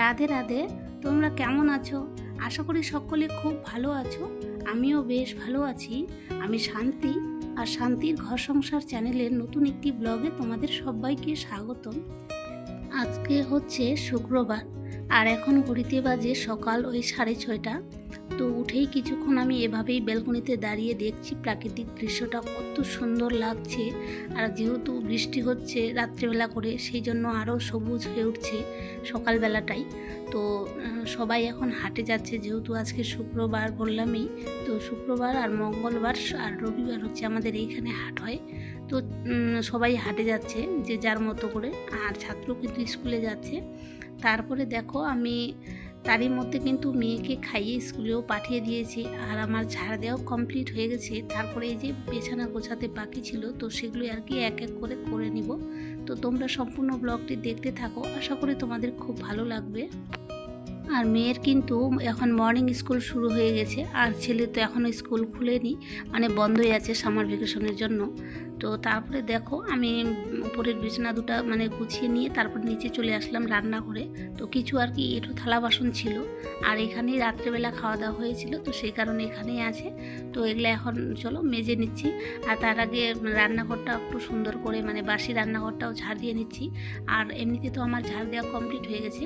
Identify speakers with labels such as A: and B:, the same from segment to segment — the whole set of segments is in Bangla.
A: রাধে রাধে। তোমরা কেমন আছো? আশা করি সকলে খুব ভালো আছো। আমিও বেশ ভালো আছি। আমি শান্তি, আর শান্তির ঘর সংসার চ্যানেলের নতুন একটি ব্লগে তোমাদের সবাইকে স্বাগতম। আজকে হচ্ছে শুক্রবার, আর এখন ঘড়িতে বাজে সকাল ওই 6:30। তো উঠেই কিছুক্ষণ আমি এভাবেই ব্যালকনিতে দাঁড়িয়ে দেখছি প্রাকৃতিক দৃশ্যটা কত সুন্দর লাগছে। আর যেহেতু বৃষ্টি হচ্ছে রাত্রেবেলা করে, সেই জন্য আরও সবুজ হয়ে উঠছে সকালবেলাটাই। তো সবাই এখন হাটে যাচ্ছে, যেহেতু আজকে শুক্রবার বললামই। তো শুক্রবার আর মঙ্গলবার আর রবিবার হচ্ছে আমাদের এইখানে হাট হয়। তো সবাই হাটে যাচ্ছে যে যার মতো করে, আর ছাত্র কিন্তু স্কুলে যাচ্ছে। তারপরে দেখো আমি তারই মধ্যে কিন্তু মেয়েকে খাইয়ে স্কুলেও পাঠিয়ে দিয়েছি, আর আমার ঝাড় দেওয়াও কমপ্লিট হয়ে গেছে। তারপরে এই যে বিছানা গোছাতে বাকি ছিল, তো সেগুলো আর কি এক এক করে করে নিব। তো তোমরা সম্পূর্ণ ব্লগটি দেখতে থাকো, আশা করি তোমাদের খুব ভালো লাগবে। আর মেয়ের কিন্তু এখন মর্নিং স্কুল শুরু হয়ে গেছে, আর ছেলে তো এখনও স্কুল খুলেনি, মানে বন্ধই আছে সামার ভ্যাকেশনের জন্য। তো তারপরে দেখো আমি উপরের বিছানা দুটা মানে গুছিয়ে নিয়ে তারপর নিচে চলে আসলাম রান্নাঘরে। তো কিছু আর কি একটু থালা বাসন ছিল, আর এখানেই রাত্রেবেলা খাওয়া দাওয়া হয়েছিল, তো সেই কারণে এখানেই আছে। তো এগুলো এখন চলো মেজে নিচ্ছি। আর তার আগে রান্নাঘরটা একটু সুন্দর করে মানে বাসি রান্নাঘরটাও ঝাড় দিয়ে নিচ্ছি। আর এমনিতে তো আমার ঝাড় দেওয়া কমপ্লিট হয়ে গেছে।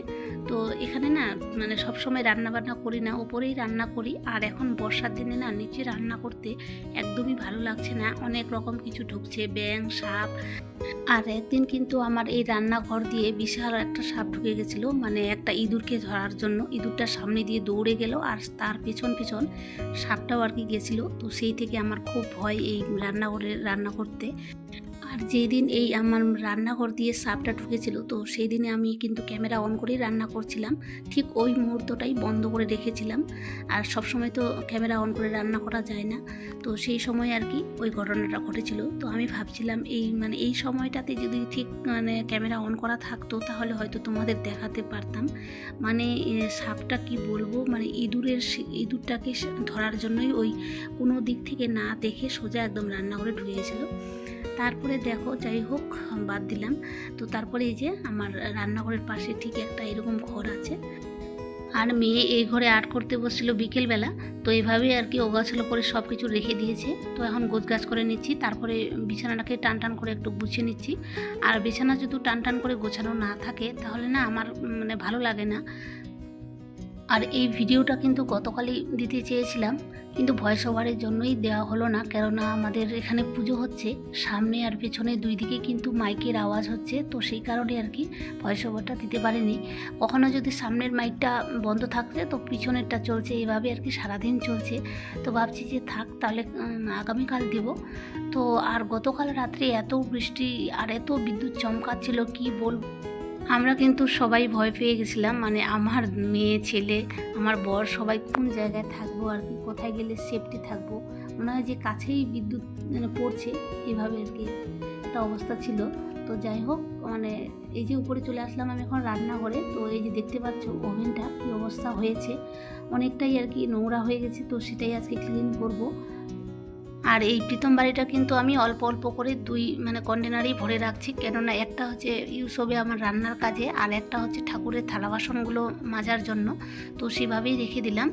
A: তো এখানে না মানে সবসময় রান্না বান্না করি না, ওপরেই রান্না করি। আর এখন বর্ষার দিনে না নিচে রান্না করতে একদমই ভালো লাগছে না, অনেক রকম কিছু ঢুকছে, ব্যাঙ, সাপ। আর একদিন কিন্তু আমার এই রান্নাঘর দিয়ে বিশাল একটা সাপ ঢুকে গেছিলো, মানে একটা ইঁদুরকে ধরার জন্য। ইঁদুরটার সামনে দিয়ে দৌড়ে গেল, আর তার পেছন পেছন সাপটাও আর কি গেছিলো। তো সেই থেকে আমার খুব ভয় এই রান্নাঘরে রান্না করতে। আর যেই দিন এই আমার রান্নাঘর দিয়ে সাপটা ঢুকেছিল, তো সেই দিনে আমি কিন্তু ক্যামেরা অন করেই রান্না করছিলাম, ঠিক ওই মুহূর্তটাই বন্ধ করে রেখেছিলাম। আর সব সময় তো ক্যামেরা অন করে রান্না করা যায় না, তো সেই সময় আর কি ওই ঘটনাটা ঘটেছিল। তো আমি ভাবছিলাম এই সময়টাতে যদি ঠিক মানে ক্যামেরা অন করা থাকতো, তাহলে হয়তো তোমাদের দেখাতে পারতাম। মানে সাপটা কি বলবো, মানে ইঁদুরটাকে ধরার জন্যই ওই কোনো দিক থেকে না দেখে সোজা একদম রান্নাঘরে ঢুকে গেছিলো। তারপরে দেখো যাই হোক বাদ দিলাম। তো তারপরে এই যে আমার রান্নাঘরের পাশে ঠিক একটা এরকম ঘর আছে, আর মেয়ে এই ঘরে আর্ট করতে বসছিল বিকেলবেলা। তো এইভাবেই আর কি ওগাছালো করে সব কিছু রেখে দিয়েছে। তো এখন গোছগাছ করে নিচ্ছি, তারপরে বিছানাটাকে টান টান করে একটু গুছিয়ে নিচ্ছি। আর বিছানা যদি টান টান করে গোছানো না থাকে, তাহলে না আমার মানে ভালো লাগে না। আর এই ভিডিওটা কিন্তু গতকালই দিতে চেয়েছিলাম, কিন্তু ভয়েস ওভারের জন্যই দেওয়া হলো না, কেননা আমাদের এখানে পুজো হচ্ছে সামনে, আর পেছনে দুই দিকে কিন্তু মাইকের আওয়াজ হচ্ছে। তো সেই কারণে আর কি ভয়েস ওভারটা দিতে পারিনি। কখনো যদি সামনের মাইকটা বন্ধ থাকছে, তো পিছনেরটা চলছে, এইভাবে আর কি সারাদিন চলছে। তো ভাবছি যে থাক তাহলে আগামীকাল দেব। তো আর গতকাল রাত্রে এত বৃষ্টি আর এত বিদ্যুৎ চমকাচ্ছিল, কি বলবো। আমরা কিন্তু সবাই ভয় পেয়ে গেছিলাম, মানে আমার মেয়ে, ছেলে, আমার বর, সবাই কোন জায়গায় থাকবো আর কি, কোথায় গেলে সেফটি থাকবো। মনে হয় যে কাছেই বিদ্যুৎ পড়ছে, এভাবে আর কি একটা অবস্থা ছিল। তো যাই হোক মানে এই যে উপরে চলে আসলাম আমি এখন রান্নাঘরে। তো এই যে দেখতে পাচ্ছ ওভেনটা কী অবস্থা হয়েছে, অনেকটাই আর কি নোংরা হয়ে গেছে। তো সেটাই আজকে ক্লিন করব। আর এই প্রীতম বাড়িটা কিন্তু আমি অল্প অল্প করে দুই কন্টেনারেই ভরে রাখছি, কেননা একটা হচ্ছে ইউজ হবে আমার রান্নার কাজে, আর একটা হচ্ছে ঠাকুরের থালা বাসনগুলো মাজার জন্য। তো সেভাবেই রেখে দিলাম।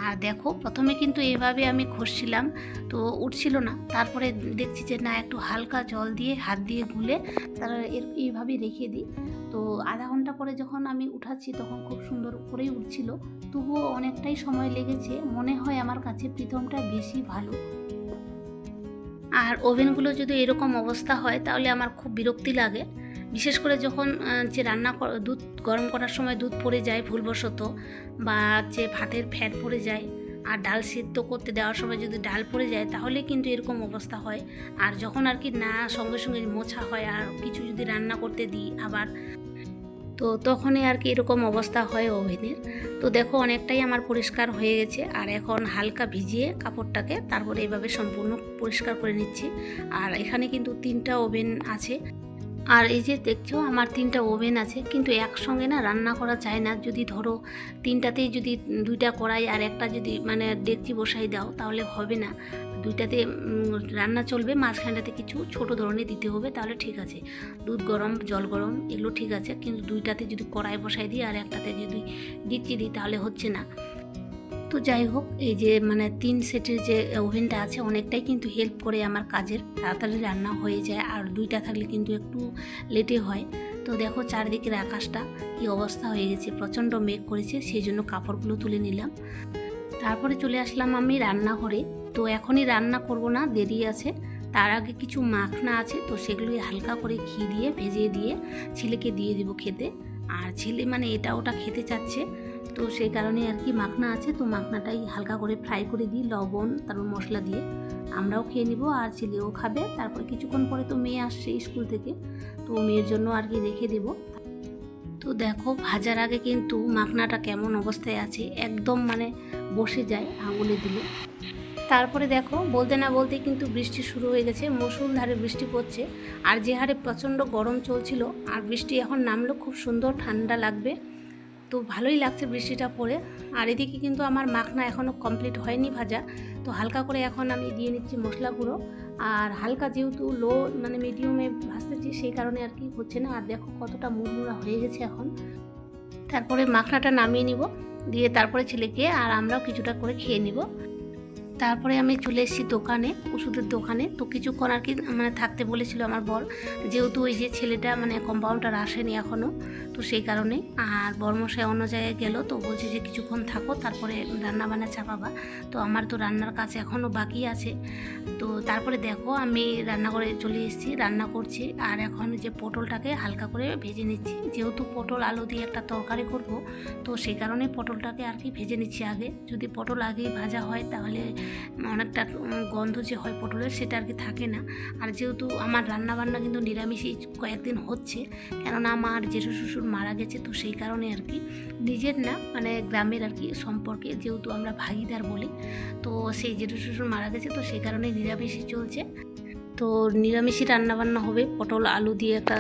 A: আর দেখো প্রথমে কিন্তু এইভাবে আমি ঘষছিলাম, তো উঠছিল না। তারপরে দেখছি যে না, একটু হালকা জল দিয়ে হাত দিয়ে গুলে তারা এইভাবেই রেখে দিই। তো আধা ঘন্টা পরে যখন আমি উঠাচ্ছি, তখন খুব সুন্দর করেই উঠছিল। তবুও অনেকটাই সময় লেগেছে, মনে হয় আমার কাছে প্রীতমটা বেশি ভালো। আর ওভেনগুলো যদি এরকম অবস্থা হয়, তাহলে আমার খুব বিরক্তি লাগে। বিশেষ করে যখন যে দুধ গরম করার সময় দুধ পড়ে যায় ভুলবশত, বা যে ভাতের ফ্যাট পড়ে যায়, আর ডাল সিদ্ধ করতে দেওয়ার সময় যদি ডাল পড়ে যায়, তাহলে কিন্তু এরকম অবস্থা হয়। আর যখন আর কি না সঙ্গে সঙ্গে মোছা হয়, আর কিছু যদি রান্না করতে দিই আবার, তো তখনই আর কি এরকম অবস্থা হয় ওভেনের। তো দেখো অনেকটাই আমার পরিষ্কার হয়ে গেছে। আর এখন হালকা ভিজিয়ে কাপড়টাকে তারপরে এইভাবে সম্পূর্ণ পরিষ্কার করে নিচ্ছি। আর এখানে কিন্তু 3টা ওভেন আছে, আর এই যে দেখছো আমার 3টা ওভেন আছে, কিন্তু একসঙ্গে না রান্না করা যায় না। যদি ধরো 3টাতেই যদি 2টা কড়াই আর একটা যদি মানে ডেকচি বসাই দাও তাহলে হবে না। 2টাতে রান্না চলবে, মাঝখানটাতে কিছু ছোট ধরনের দিতে হবে, তাহলে ঠিক আছে। দুধ গরম, জল গরম এগুলো ঠিক আছে, কিন্তু 2টাতে যদি কড়াই বসাই দিই আর একটাতে যদি ডেকচি দিই তাহলে হচ্ছে না। তো যাই হোক, এই যে মানে 3 সেটের যে ওভেনটা আছে অনেকটাই কিন্তু হেল্প করে আমার কাজের, তাড়াতাড়ি রান্না হয়ে যায়। আর 2টা থাকলে কিন্তু একটু লেটে হয়। তো দেখো চারদিকের আকাশটা কি অবস্থা হয়ে গেছে, প্রচণ্ড মেঘ করেছে, সেই জন্য কাপড়গুলো তুলে নিলাম। তারপরে চলে আসলাম আমি রান্নাঘরে। তো এখনই রান্না করব না, দেরি আছে। তার আগে কিছু মাখনা আছে, তো সেগুলোই হালকা করে ঘি দিয়ে ভেজিয়ে দিয়ে ছেলেকে দিয়ে দেবো খেতে। আর ছেলে মানে এটা ওটা খেতে চাচ্ছে, তো সেই কারণে আর কি মাখনা আছে, তো মাখনাটাই হালকা করে ফ্রাই করে দিই লবণ তারপর মশলা দিয়ে। আমরাও খেয়ে নিব আর ছেলেও খাবে। তারপরে কিছুক্ষণ পরে তো মেয়ে আসছে স্কুল থেকে, তো মেয়ের জন্য আর কি রেখে দেবো। তো দেখো ভাজার আগে কিন্তু মাখনাটা কেমন অবস্থায় আছে, একদম মানে বসে যায় আঙুলে দিলে। তারপরে দেখো বলতে না বলতেই কিন্তু বৃষ্টি শুরু হয়ে গেছে, মুষলধারে বৃষ্টি পড়ছে। আর যে হারে প্রচণ্ড গরম চলছিল, আর বৃষ্টি এখন নামলো, খুব সুন্দর ঠান্ডা লাগবে। তো ভালোই লাগছে বৃষ্টিটা পড়ে। আর এদিকে কিন্তু আমার মাখনা এখনও কমপ্লিট হয়নি ভাজা, তো হালকা করে এখন আমি দিয়ে নিচ্ছি মশলা গুঁড়ো। আর হালকা যেহেতু লো মানে মিডিয়ামে ভাজতেছি, সেই কারণে আর কি হচ্ছে না। আর দেখো কতটা মুড়মুড়া হয়ে গেছে এখন। তারপরে মাখনাটা নামিয়ে নিব, দিয়ে তারপরে ছেলেকে আর আমরাও কিছুটা করে খেয়ে নিব। তারপরে আমি চলে এসেছি দোকানে, ওষুধের দোকানে। তো কিছুক্ষণ আর কি মানে থাকতে বলেছিল আমার বর, যেহেতু ওই যে ছেলেটা মানে কম্পাউন্ডার আসেনি এখনও, তো সেই কারণে। আর বরমশাই অন্য জায়গায় গেল, তো বলছে যে কিছুক্ষণ থাকো তারপরে রান্নাবান্না চাপাবা। তো আমার তো রান্নার কাজ এখনও বাকি আছে। তো তারপরে দেখো আমি রান্নাঘরে চলে এসেছি, রান্না করছি। আর এখন যে পটলটাকে হালকা করে ভেজে নিচ্ছি, যেহেতু পটল আলু দিয়ে একটা তরকারি করব, তো সেই কারণে পটলটাকে আর কি ভেজে নিচ্ছি আগে। যদি পটল আগেই ভাজা হয় তাহলে অনেকটা গন্ধ যে হয় পটলের, সেটা আর কি থাকে না। আর যেহেতু আমার রান্নাবান্না কিন্তু নিরামিষই কয়েকদিন হচ্ছে, কেননা আমার জেঠু শ্বশুর মারা গেছে, তো সেই কারণে আর কি নিজের না মানে গ্রামের আর কি সম্পর্কে, যেহেতু আমরা ভাগিদার বলি, তো সেই জেঠু শ্বশুর মারা গেছে, তো সেই কারণে নিরামিষই চলছে। তো নিরামিষই রান্নাবান্না হবে, পটল আলু দিয়ে একটা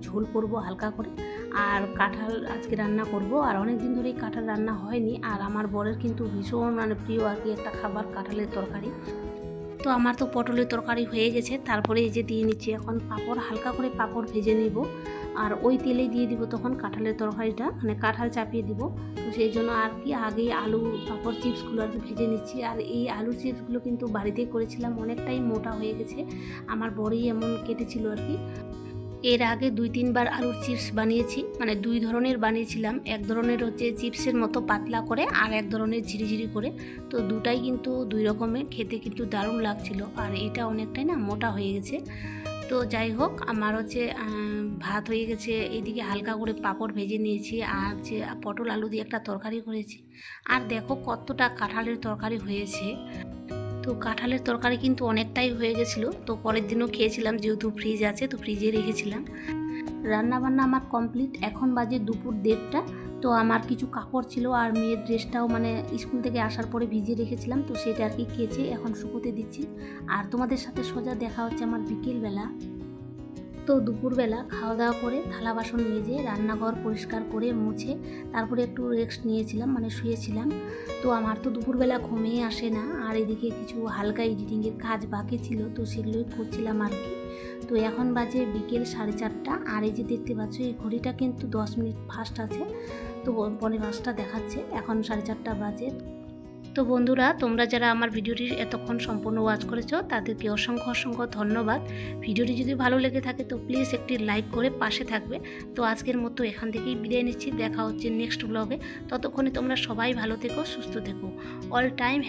A: ঝোল করব হালকা করে। আর কাঁঠাল আজকে রান্না করব, আর অনেক দিন ধরেই কাঁঠাল রান্না হয়নি। আর আমার বরের কিন্তু ভীষণ মানে প্রিয় আর কি একটা খাবার কাঁঠালের তরকারি। তো আমার তো পটলের তরকারি হয়ে গেছে। তারপরে এই যে দিয়ে নিচ্ছি এখন পাঁপড়, হালকা করে পাঁপড় ভেজে নিব। আর ওই তেলেই দিয়ে দিব তখন কাঁঠালের তরকারিটা, মানে কাঁঠাল চাপিয়ে দিব। তো সেই জন্য আর কি আগেই আলু পাঁপড় চিপসগুলো আর কি ভেজে নিচ্ছি। আর এই আলু চিপসগুলো কিন্তু বাড়িতেই করেছিলাম, অনেকটাই মোটা হয়ে গেছে, আমার বড়ই এমন কেটেছিল আর কি। এর আগে 2-3 বার আলুর চিপস বানিয়েছি, মানে 2 ধরনের বানিয়েছিলাম। এক ধরনের হচ্ছে চিপসের মতো পাতলা করে, আর এক ধরনের ঝিরিঝিরি করে। তো দুটাই কিন্তু 2 রকমের, খেতে কিন্তু দারুণ লাগছিল। আর এটা অনেকটাই না মোটা হয়ে গেছে। তো যাই হোক, আমার হচ্ছে ভাত হয়ে গেছে, এইদিকে হালকা করে পাঁপড় ভেজে নিয়েছি, আর যে পটল আলু দিয়ে একটা তরকারি করেছি। আর দেখো কতটা কাঁঠালের তরকারি হয়েছে। তো কাঁঠালের তরকারি কিন্তু অনেকটাই হয়ে গেছিলো, তো পরের দিনও খেয়েছিলাম, যেহেতু ফ্রিজ আছে তো ফ্রিজে রেখেছিলাম। রান্নাবান্না আমার কমপ্লিট, এখন বাজে দুপুর 1:30টা। তো আমার কিছু কাপড় ছিল আর মেয়ের ড্রেসটাও মানে স্কুল থেকে আসার পরে ভিজিয়ে রেখেছিলাম, তো সেটা আর কি কেচে এখন শুকোতে দিচ্ছি। আর তোমাদের সাথে সোজা দেখা হচ্ছে আমার বিকেলবেলা। তো দুপুরবেলা খাওয়া দাওয়া করে থালা বাসন মেজে রান্নাঘর পরিষ্কার করে মুছে তারপরে একটু রেস্ট নিয়েছিলাম, মানে শুয়েছিলাম। তো আমার তো দুপুরবেলা ঘুমিয়ে আসে না। আর এদিকে কিছু হালকা এডিটিংয়ের কাজ বাকি ছিল, তো সেগুলোই করছিলাম আর কি। তো এখন বাজে বিকেল 4:30। আর এই যে দেখতে পাচ্ছ এই ঘড়িটা কিন্তু 10 মিনিট ফাস্ট আছে, তো 5:45 দেখাচ্ছে, এখন 4:30 বাজে। তো বন্ধুরা, তোমরা যারা আমার ভিডিওটি এতক্ষণ সম্পূর্ণ ওয়াচ করেছো তাদেরকে অসংখ্য অসংখ্য ধন্যবাদ। ভিডিওটি যদি ভালো লেগে থাকে তো প্লিজ একটি লাইক করে পাশে থাকবে। তো আজকের মতো এখান থেকেই বিদায় নিচ্ছি, দেখা হচ্ছে নেক্সট ব্লগে। ততক্ষণে তোমরা সবাই ভালো থেকো, সুস্থ থেকো, অল টাইম।